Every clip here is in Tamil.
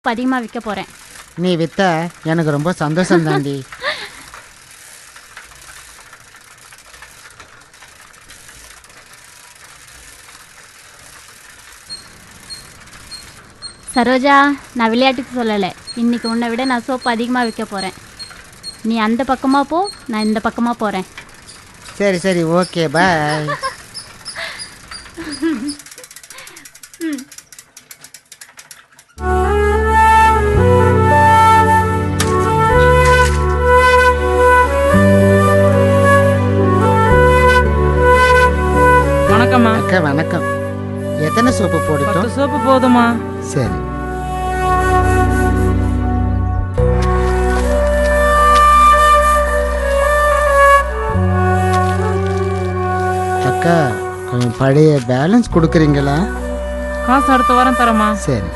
சோப்பு அதிகமாக விற்க போகிறேன். நீ வித்த எனக்கு ரொம்ப சந்தோஷம் தாண்டி. சரோஜா, நான் விளையாட்டுக்கு சொல்லலை. இன்றைக்கி உன்னை விட நான் சோப்பு அதிகமாக விற்க போகிறேன். நீ அந்த பக்கமாக போ, நான் இந்த பக்கமாக போகிறேன். சரி சரி, ஓகே, பாய். வணக்கம்மா. அக்கா வணக்கம். எத்தனை சோப்பு போட்டுட்டோம்? 10 சோப்பு போதுமா? சரி. அக்கா, கொஞ்சம் பழைய பேலன்ஸ் கொடுக்குறீங்களா? காசு அடுத்த வாரம் தரமா? சரி.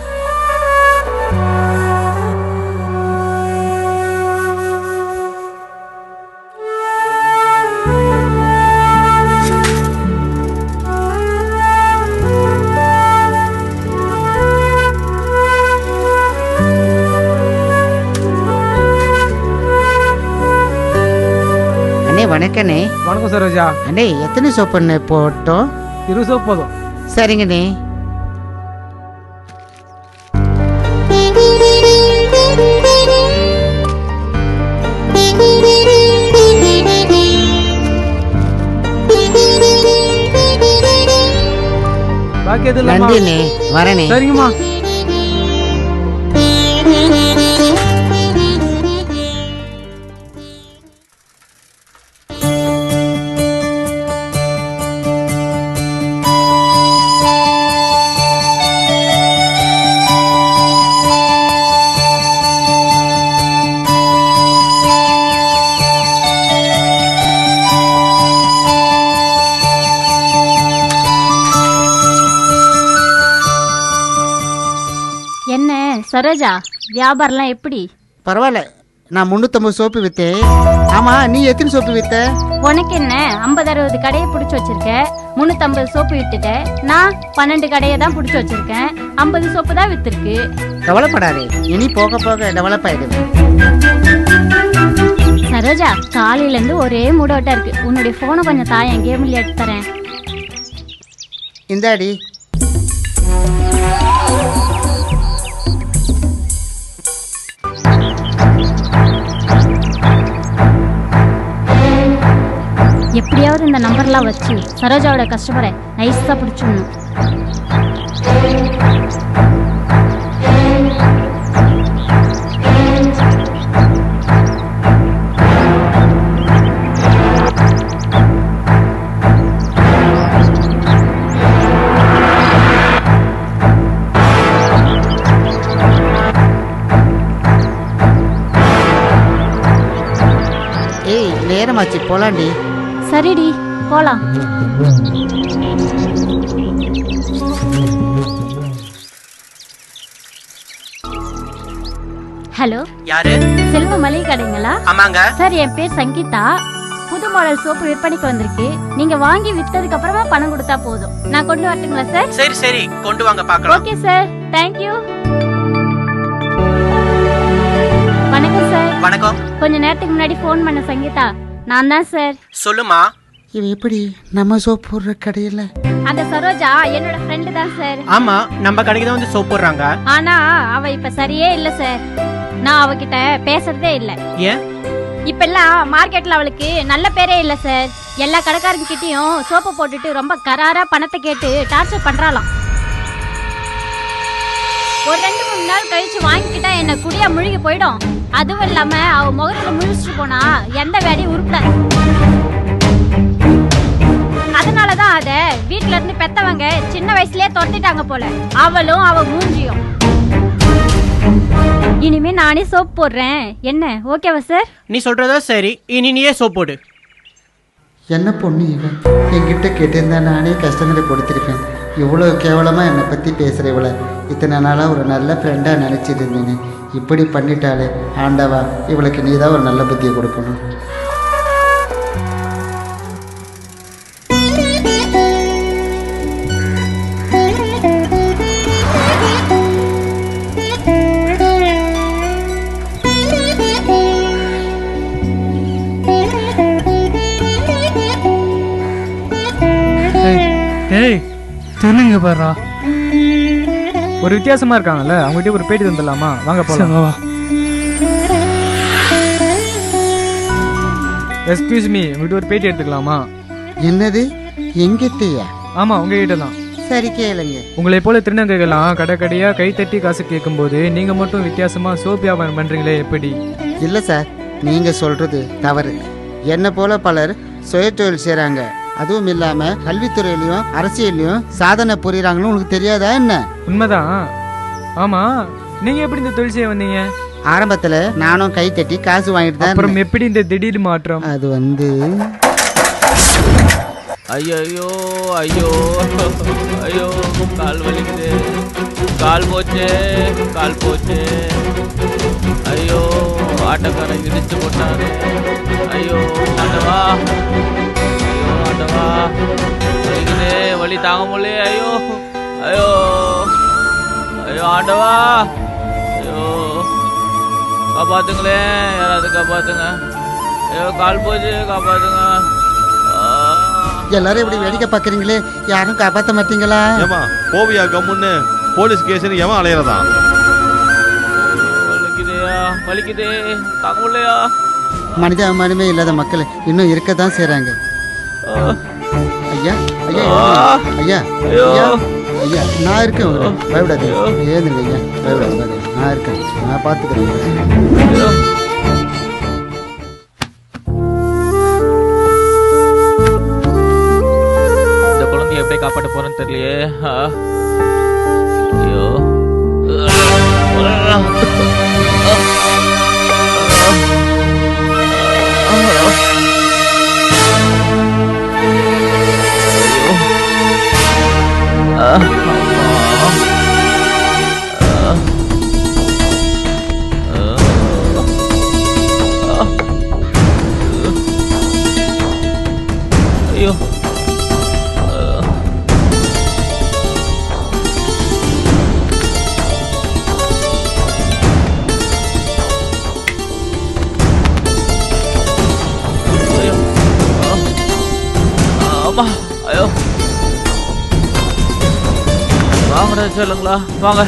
வணக்கண்ணே. வணக்கம் சரோஜா. அண்ணே, எத்தனை சோப்புண்ணே போட்டோம்? 20 சோப்பு போதும். சரிங்கண்ணே. பாக்கி எது இல்ல. நன்றிண்ணே, வரேனே. சரிங்கம்மா. என்ன சரோஜா, வியாபாரம்லாம் எப்படி? பரவாயில்ல, நான் 350 சோப்பு விற்றேன். ஆமாம், நீ எத்தனை சோப்பு விற்ற? உனக்கு என்ன 50-60 கடையை பிடிச்சி வச்சிருக்க. 350 சோப்பு விட்டுட்ட. நான் 12 கடையை தான் பிடிச்சி வச்சிருக்கேன். 50 சோப்பு தான் வித்துருக்கு. கவலைப்படாதே, இனி போக போக டெவலப் ஆயிடுவேன். சரோஜா, காலையிலேருந்து ஒரே மூடோட்டா இருக்கு. உன்னுடைய ஃபோனை கொஞ்சம் தாயன், கேம் விளையாட்டு தரேன். இந்தாடி. எப்படியாவது இந்த நம்பர்லாம் வச்சு சரோஜாவோட கஸ்டமரை நைஸாக பிடிச்சிடணும். ஏய், நேரமாச்சு, போலாண்டி. சரிடி, போலாம். ஹலோ, யாரு? செல்வ மளிகை கடைங்களா? ஆமாங்க சார், என் பேர் சங்கீதா. புது மாடல் சோப்பு விற்பனைக்கு வந்திருக்கு. நீங்க வாங்கி வித்ததுக்கு அப்புறமா பணம் கொடுத்தா போதும். நான் கொண்டு வரட்டுங்களா சார்? சரி சரி, கொண்டு வாங்க பார்க்கலாம். Okay sir, thank you. வணக்கம் சார். வணக்கம். கொஞ்ச நேரத்துக்கு முன்னாடி ஃபோன் பண்ண சங்கீதா நான் தான் சார். சொல்லுமா. இவன் எப்படி நம்ம சோப்பு போடுற கடையில்? அந்த சரோஜா என்னோட ஃப்ரெண்டு தான் சார். ஆமா, நம்ம கடைக்கு தான் வந்து சோப் போடுறாங்க. ஆனா அவ இப்ப சரியே இல்ல சார். நான் அவகிட்ட பேசுறதே இல்ல. ஏன்? இப்பெல்லாம் மார்க்கெட்ல அவளுக்கு நல்ல பேரே இல்ல சார். எல்லா கடைக்காரங்க கிட்டயும் சோப்பு போட்டுட்டு ரொம்ப கராரா பணத்தை கேட்டு டார்ச்சர் பண்றாளாம். ஒரு 2-3 நாள் கழிச்சு வாங்கிக்கிட்டா என்ன குடியா முழுகி போயிடும். அதுவும் இல்லாம அவ முகத்துல முழிச்சுட்டு போனா எந்த வேலையும் உருப்படாது. அதனாலதான் அத வீட்டுல இருந்து பெத்தவங்க சின்ன வயசுலயே தொட்டிட்டாங்க போல. அவளும் அவ மூஞ்சியும். இனிமே நானே சோப் போடுறேன். என்ன ஓகேவா சார்? நீ சொல்றதா சரி, இனி நீயே சோப் போடு. என்ன பொண்ணு இவன்? என்கிட்ட கேட்டிருந்தா நானே கஷ்டங்களை கொடுத்துருப்பேன். இவ்வளோ கேவலமாக என்னை பற்றி பேசுகிற இவளை இத்தனை நாளாக ஒரு நல்ல ஃப்ரெண்டாக நினச்சிட்டு இருந்தேங்க. இப்படி பண்ணிட்டாலே ஆண்டவா, இவளுக்கு நீ தான் ஒரு நல்ல புத்தியை கொடுக்கணும். ஏய் தெலுங்கு பாரா. ஒரு வித்தியாசமா இருக்காங்கல்ல, அவங்ககிட்ட ஒரு பேட்டி தந்துடலாமா? வாங்க போலாம். வா. எக்ஸ்கியூஸ் மீ, உங்ககிட்ட ஒரு பேட்டி எடுத்துக்கலாமா? என்னது? எங்கிட்டயா? ஆமா, உங்ககிட்ட தான். சரி கேளுங்க. உங்களை போல திருநங்கைகள்லாம் கடை கடையா கை தட்டி காசு கேட்கும்போது நீங்க மட்டும் வித்தியாசமா சோப் வியாபாரம் பண்றீங்களே, எப்படி? இல்லை சார், நீங்கள் சொல்கிறது தவறு. என்னை போல பலர் சுய தொழில் செய்கிறாங்க. அதுவும் இல்லாமல் கல்வித்துறையிலையும் அரசியல்லையும் சாதனை புரியுறாங்கன்னு உங்களுக்கு தெரியாதா என்ன? உண்மைதான். ஆமா, நீங்க எப்படி இந்த தொழில் செய்ய வந்தீங்க? ஆரம்பத்தில் நானும் கை தட்டி காசு வாங்கிட்டு தான் அப்புறம் இருந்தேன். எப்படி இந்த திடீர் மாற்றம்? அது வந்து ஐயோ ஐயோ ஐயோ, கால் வலிக்குது, கால் போச்சு, கால் போச்சு. ஐயோ, ஆட்டோக்காரன் இடிச்சு போட்டாரு. ஐயோ ஆண்டவா, ஐயோ ஆண்டவா, வலிக்குது, வலி தாங்க முடியல. ஐயோ ஐயோ ஐயோ ஆண்டவா, ஐயோ காப்பாத்துங்களே, யாராவது காப்பாத்துங்க. ஐயோ கால் போச்சு, காப்பாத்துங்க. எல்லாரும் இப்படி வேடிக்கை பார்க்குறீங்களே, யாரும் காப்பாற்ற மாட்டீங்களா? ஏமா போவியா கம்முன்னு? போலீஸ் கேஸ்னு எவன் அலையிறதா? வலிக்குதையா, வலிக்குதே, தாங்க முடியலையா? மனித அபிமானமே இல்லாத மக்கள் இன்னும் இருக்க தான் செய்கிறாங்க. ஐயா ஐயா ஐயா ஐயா ஐயா, நான் இருக்கேன். பயப்படாது, ஏந்துங்க ஐயா, பயப்படாது, நான் இருக்கேன், நான் பார்த்துக்கிறேன். எப்படி காப்பாற்ற போறேன்னு தெரியலையே. ஐயோ ஐயோ ஐயோ, வாங்கடா சொல்லுங்களா, வாங்க.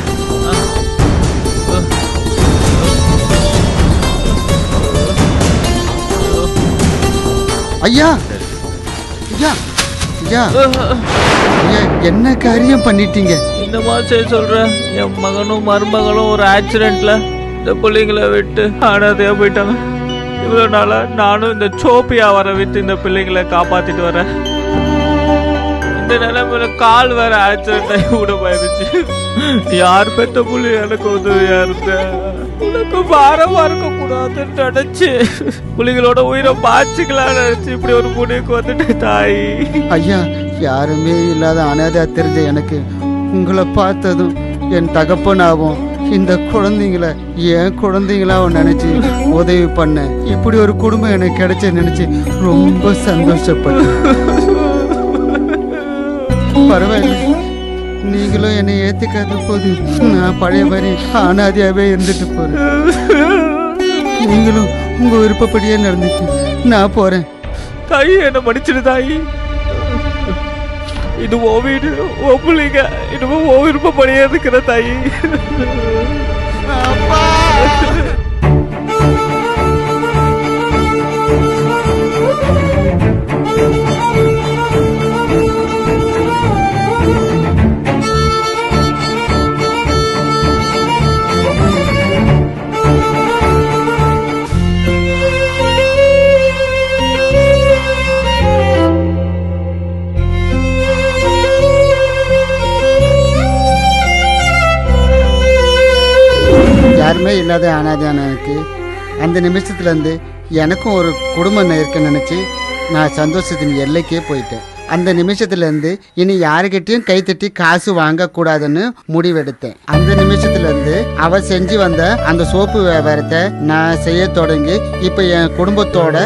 ஐயா ஐயா ஐயா ஐயா, என்ன காரியம் பண்ணிட்டீங்க? இந்த மாதிரி சொல்றேன், என் மகனும் மருமகளும் ஒரு ஆக்சிடென்ட்ல இந்த பிள்ளைங்களை விட்டு அனாதையா போயிட்டாங்க. இவ்வளோ நாளா நானும் இந்த சோப்பியா வர விட்டு இந்த பிள்ளைங்களை காப்பாத்திட்டு வரேன். இந்த நிலைமையில கால் வேற ஆக்சிடென்ட் ஆகி கூட போயிருச்சு. யார் பெத்த புள்ளி எனக்கு உதவியா இருந்த, உனக்கு பாரமா இருக்க கூடாதுன்னு நினைச்சு புள்ளிகளோட உயிரை பாய்ச்சிக்கலாம் நினைச்சு இப்படி ஒரு முடிவுக்கு வந்துட்டு தாய். ஐயா, யாருமே இல்லாத அனாதையா தெரிஞ்ச எனக்கு உங்களை பார்த்ததும் என் தகப்பனாவும் இந்த குழந்தைங்களை என் குழந்தைங்களாவும் நினைச்சு உதவி பண்ண, இப்படி ஒரு குடும்பம் எனக்கு கிடைச்ச நினைச்சு ரொம்ப சந்தோஷப்பட்டேன். பரவாயில்ல, நீங்களும் என்னை ஏத்துக்காத போது நான் பழைய மாதிரி அனாதையாவே இருந்துட்டு போறேன். நீங்களும் உங்க விருப்பப்படியே நடந்துட்டு நான் போறேன். தாயி, என்ன மன்னிச்சிடு தாயி. இது ஓ வீடு, ஓ பிள்ளைங்க, இதுவும் ஓ விருப்பப்படியே இருக்கிற தாயி. யாருமே இல்லாத அனாதையான எனக்கு அந்த நிமிஷத்துலேருந்து எனக்கும் ஒரு குடும்பம் இருக்குன்னு நினச்சி நான் சந்தோஷத்தின் எல்லைக்கே போயிட்டேன். அந்த நிமிஷத்துலேருந்து இனி யாருக்கிட்டையும் கைத்தட்டி காசு வாங்கக்கூடாதுன்னு முடிவெடுத்தேன். அந்த நிமிஷத்துலேருந்து அவ செஞ்சு வந்த அந்த சோப்பு வியாபாரத்தை நான் செய்ய தொடங்கி இப்போ என் குடும்பத்தோட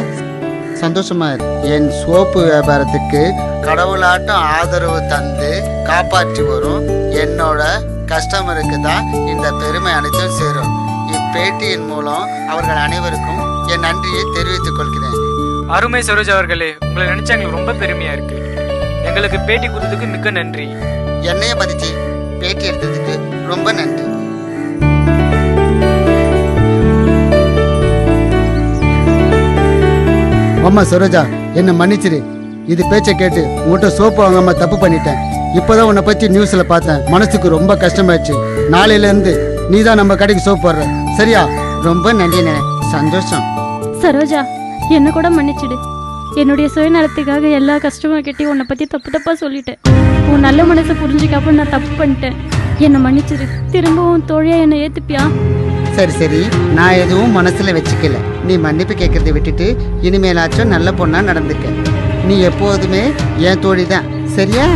சந்தோஷமா இருக்கு. என் சோப்பு வியாபாரத்துக்கு கடவுளாட்டம் ஆதரவு தந்து காப்பாற்றி வரும் என்னோட கஸ்டமருக்கு தான் இந்த பெருமை அனைத்தும் சேரும். இப்பேட்டியின் மூலம் அவர்கள் அனைவருக்கும் என் நன்றியை தெரிவித்துக் கொள்கிறேன். அருமை சரோஜா அவர்களே, உங்களை நினைச்சா எங்களுக்கு ரொம்ப பெருமையா இருக்கு. எங்களுக்கு பேட்டி கொடுத்ததுக்கு மிக்க நன்றி. என்னைய பதிச்சு பேட்டி எடுத்ததுக்கு ரொம்ப நன்றி. அம்மா சரோஜா, என்னை மன்னிச்சிரு. இது பேச்சை கேட்டு உங்கள்கிட்ட சோப்பு வாங்காம தப்பு பண்ணிட்டேன். இப்போதான் உன்னை பற்றி நியூஸில் பார்த்தேன். மனசுக்கு ரொம்ப கஷ்டமாயிடுச்சு. நாளையிலேருந்து நீ தான் நம்ம கடைக்கு சோப்பு போடுற, சரியா? ரொம்ப நன்றிண்ணே, சந்தோஷம். சரோஜா, என்ன கூட மன்னிச்சிடு. என்னுடைய சுயநலத்துக்காக எல்லா கஷ்டமா கட்டி உன்னை பத்தி தப்பு தப்பா சொல்லிட்டேன். உன் நல்ல மனசை புரிஞ்சுக்காம நான் தப்பு பண்ணிட்டேன். என்னை மன்னிச்சிடு. திரும்பவும் தோழியா என்னை ஏத்துப்பியா? சரி சரி, நான் எதுவும் மனசில் வச்சுக்கல. நீ மன்னிப்பு கேட்கறத விட்டுட்டு இனிமேலாச்சும் நல்ல பொண்ணா நடந்துக்க. நீ எப்போதுமே என் தோழி தான், சரியா?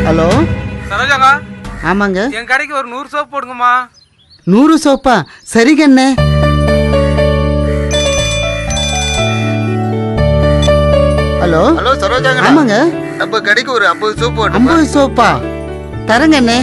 ஹலோ சரோஜாக்கா, ஆமாங்க. என் கடைக்கு ஒரு 100 சோப் போடுங்கம்மா. 100 சோப்பா? சரிங்கண்ணே. ஹலோ ஹலோ சரோஜாங்க, ஆமாங்க. நம்ம கடைக்கு ஒரு 50 சோப்பு 50 சோப்பா? தரங்கண்ணே.